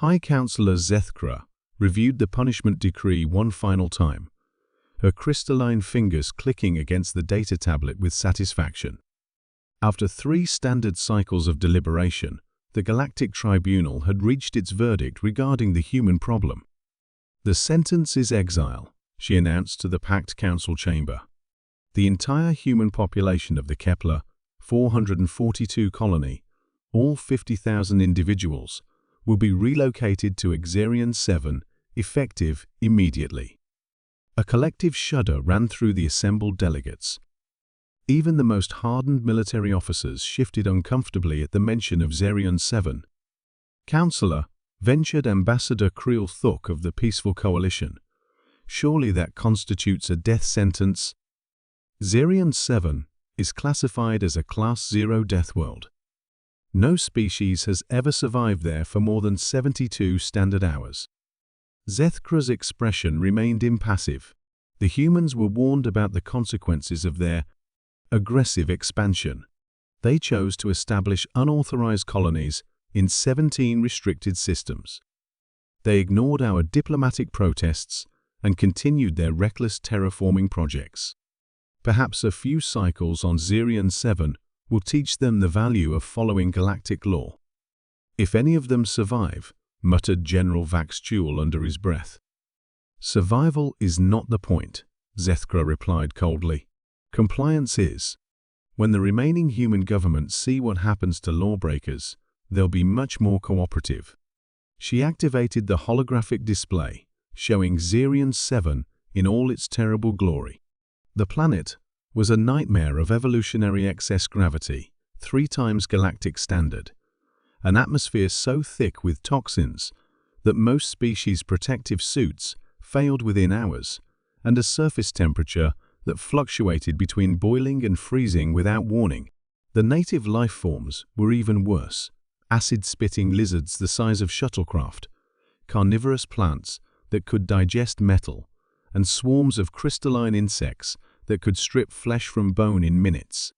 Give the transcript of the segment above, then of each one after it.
High Counselor Zethkra reviewed the punishment decree one final time, her crystalline fingers clicking against the data tablet with satisfaction. After 3 standard cycles of deliberation, the Galactic Tribunal had reached its verdict regarding the human problem. The sentence is exile, she announced to the packed council chamber. The entire human population of the Kepler 442 colony, all 50,000 individuals, will be relocated to Xerion 7, effective immediately. A collective shudder ran through the assembled delegates. Even the most hardened military officers shifted uncomfortably at the mention of Xerion 7. Counselor, ventured Ambassador Creel Thuk of the Peaceful Coalition. Surely that constitutes a death sentence. Xerion 7 is classified as a Class 0 Deathworld. No species has ever survived there for more than 72 standard hours. Zethkra's expression remained impassive. The humans were warned about the consequences of their aggressive expansion. They chose to establish unauthorized colonies in 17 restricted systems. They ignored our diplomatic protests and continued their reckless terraforming projects. Perhaps a few cycles on Xerion 7 will teach them the value of following galactic law. If any of them survive, muttered General Vaxtuel under his breath. Survival is not the point, Zethkra replied coldly. Compliance is. When the remaining human governments see what happens to lawbreakers, they'll be much more cooperative. She activated the holographic display, showing Xerion 7 in all its terrible glory. The planet was a nightmare of evolutionary excess gravity, 3 times galactic standard, an atmosphere so thick with toxins that most species' protective suits failed within hours, and a surface temperature that fluctuated between boiling and freezing without warning. The native life forms were even worse: acid-spitting lizards the size of shuttlecraft, carnivorous plants that could digest metal, and swarms of crystalline insects that could strip flesh from bone in minutes.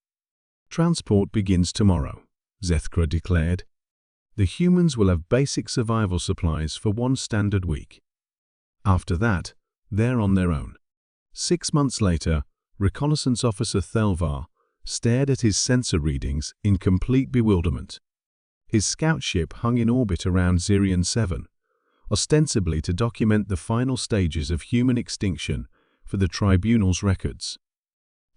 Transport begins tomorrow, Zethkra declared. The humans will have basic survival supplies for 1 standard week. After that, they're on their own. 6 months later, Reconnaissance Officer Thelvar stared at his sensor readings in complete bewilderment. His scout ship hung in orbit around Xerion 7, ostensibly to document the final stages of human extinction for the Tribunal's records.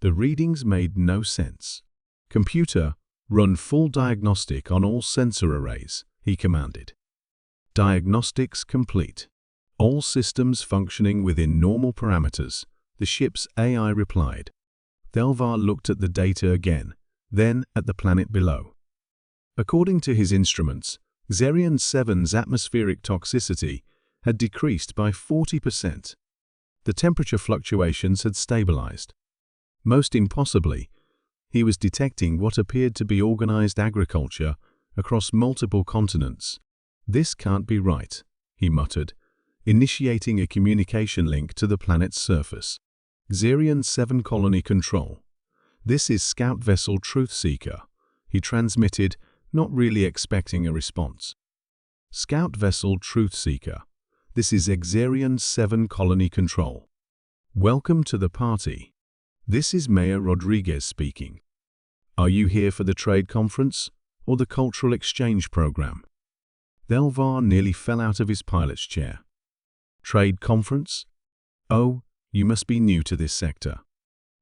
The readings made no sense. Computer, run full diagnostic on all sensor arrays, he commanded. Diagnostics complete. All systems functioning within normal parameters, the ship's AI replied. Thelvar looked at the data again, then at the planet below. According to his instruments, Xerion 7's atmospheric toxicity had decreased by 40%. The temperature fluctuations had stabilized. Most impossibly, he was detecting what appeared to be organized agriculture across multiple continents. This can't be right, he muttered, initiating a communication link to the planet's surface. Xerion 7 Colony Control. This is Scout Vessel Truthseeker, he transmitted, not really expecting a response. Scout Vessel Truthseeker. This is Xerion 7 Colony Control. Welcome to the party. This is Mayor Rodriguez speaking. Are you here for the trade conference or the cultural exchange program? Thelvar nearly fell out of his pilot's chair. Trade conference? Oh, you must be new to this sector.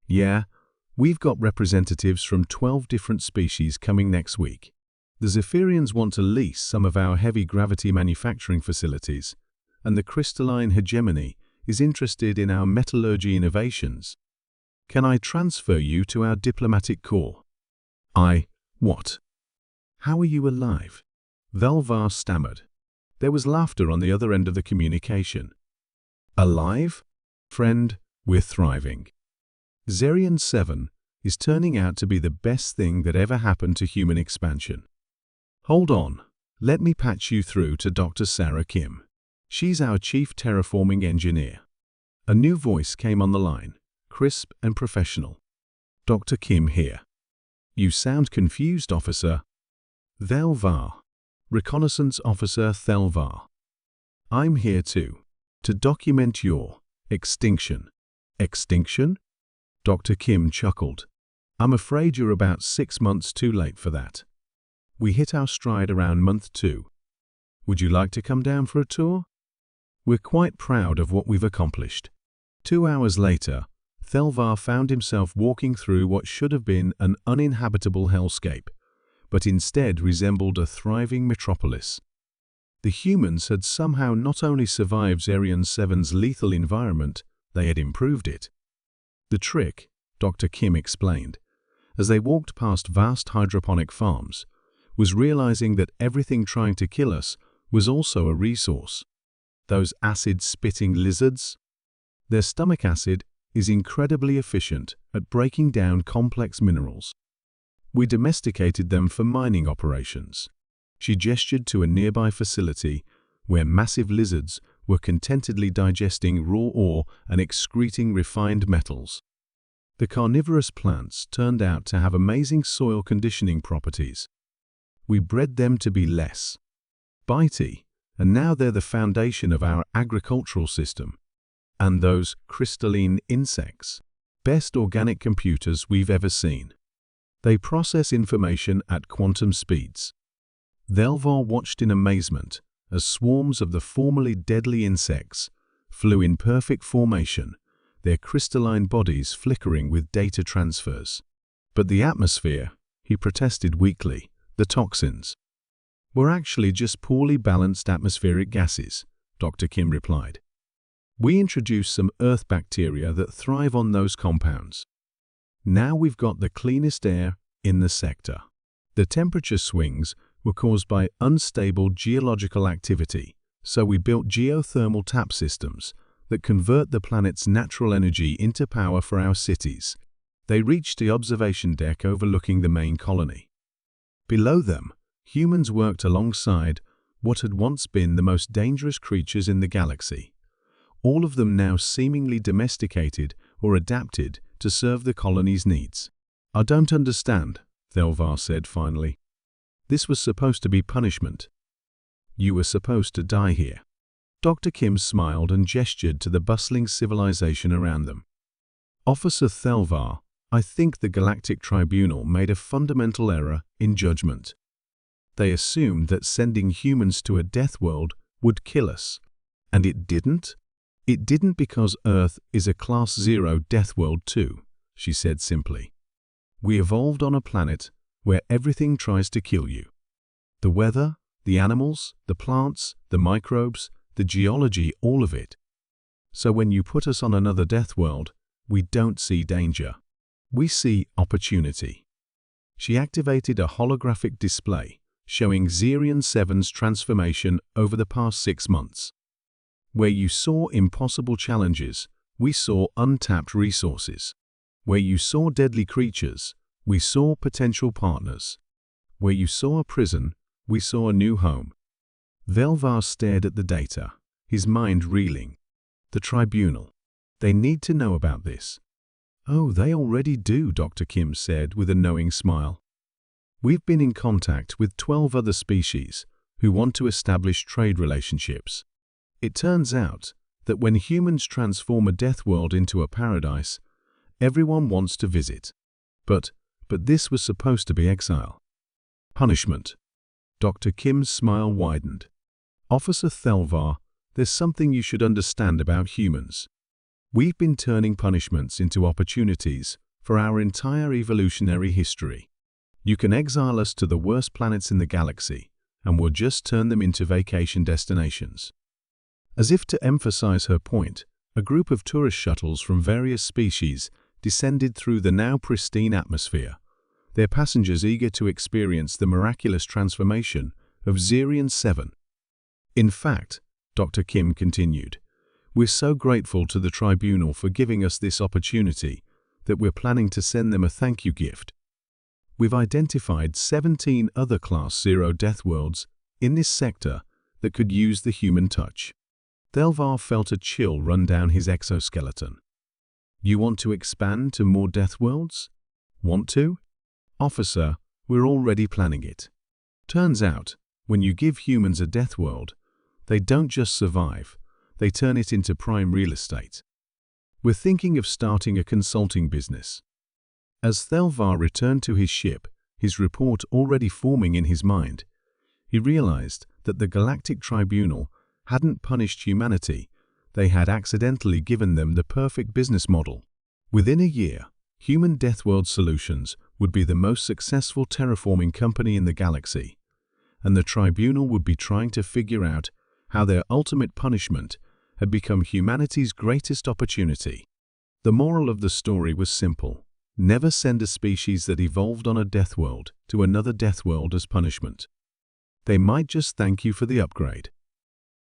Yeah, we've got representatives from 12 different species coming next week. The Zephyrians want to lease some of our heavy gravity manufacturing facilities, and the crystalline hegemony is interested in our metallurgy innovations. Can I transfer you to our diplomatic corps? What? How are you alive? Thelvar stammered. There was laughter on the other end of the communication. Alive? Friend, we're thriving. Xerion 7 is turning out to be the best thing that ever happened to human expansion. Hold on, let me patch you through to Dr. Sarah Kim. She's our chief terraforming engineer. A new voice came on the line, crisp and professional. Dr. Kim here. You sound confused, officer. Thelvar. Reconnaissance Officer Thelvar. I'm here to document your extinction. Extinction? Dr. Kim chuckled. I'm afraid you're about 6 months too late for that. We hit our stride around month 2. Would you like to come down for a tour? We're quite proud of what we've accomplished. 2 hours later, Thelvar found himself walking through what should have been an uninhabitable hellscape, but instead resembled a thriving metropolis. The humans had somehow not only survived Zerion 7's lethal environment, they had improved it. The trick, Dr. Kim explained, as they walked past vast hydroponic farms, was realizing that everything trying to kill us was also a resource. Those acid-spitting lizards? Their stomach acid is incredibly efficient at breaking down complex minerals. We domesticated them for mining operations. She gestured to a nearby facility where massive lizards were contentedly digesting raw ore and excreting refined metals. The carnivorous plants turned out to have amazing soil conditioning properties. We bred them to be less bitey, and now they're the foundation of our agricultural system. And those crystalline insects, best organic computers we've ever seen. They process information at quantum speeds. Thelvar watched in amazement as swarms of the formerly deadly insects flew in perfect formation, their crystalline bodies flickering with data transfers. But the atmosphere, he protested weakly, the toxins, were actually just poorly balanced atmospheric gases, Dr. Kim replied. We introduced some earth bacteria that thrive on those compounds. Now we've got the cleanest air in the sector. The temperature swings were caused by unstable geological activity, so we built geothermal tap systems that convert the planet's natural energy into power for our cities. They reached the observation deck overlooking the main colony. Below them, humans worked alongside what had once been the most dangerous creatures in the galaxy, all of them now seemingly domesticated or adapted to serve the colony's needs. I don't understand, Thelvar said finally. This was supposed to be punishment. You were supposed to die here. Dr. Kim smiled and gestured to the bustling civilization around them. Officer Thelvar, I think the Galactic Tribunal made a fundamental error in judgment. They assumed that sending humans to a Deathworld would kill us. And it didn't? It didn't because Earth is a Class 0 Deathworld too, she said simply. We evolved on a planet where everything tries to kill you. The weather, the animals, the plants, the microbes, the geology, all of it. So when you put us on another Deathworld, we don't see danger. We see opportunity. She activated a holographic display showing Zerion 7's transformation over the past 6 months. Where you saw impossible challenges, we saw untapped resources. Where you saw deadly creatures, we saw potential partners. Where you saw a prison, we saw a new home. Thelvar stared at the data, his mind reeling. The tribunal. They need to know about this. Oh, they already do, Dr. Kim said with a knowing smile. We've been in contact with 12 other species who want to establish trade relationships. It turns out that when humans transform a Deathworld into a paradise, everyone wants to visit. But this was supposed to be exile. Punishment. Dr. Kim's smile widened. Officer Thelvar, there's something you should understand about humans. We've been turning punishments into opportunities for our entire evolutionary history. You can exile us to the worst planets in the galaxy, and we'll just turn them into vacation destinations. As if to emphasize her point, a group of tourist shuttles from various species descended through the now pristine atmosphere, their passengers eager to experience the miraculous transformation of Zerion 7. In fact, Dr. Kim continued, we're so grateful to the tribunal for giving us this opportunity that we're planning to send them a thank you gift. We've identified 17 other Class 0 Deathworlds in this sector that could use the human touch. Thelvar felt a chill run down his exoskeleton. You want to expand to more Deathworlds? Want to? Officer, we're already planning it. Turns out, when you give humans a Deathworld, they don't just survive, they turn it into prime real estate. We're thinking of starting a consulting business. As Thelvar returned to his ship, his report already forming in his mind, he realized that the Galactic Tribunal hadn't punished humanity, they had accidentally given them the perfect business model. Within a year, Human Deathworld Solutions would be the most successful terraforming company in the galaxy, and the Tribunal would be trying to figure out how their ultimate punishment had become humanity's greatest opportunity. The moral of the story was simple. Never send a species that evolved on a Deathworld to another Deathworld as punishment. They might just thank you for the upgrade.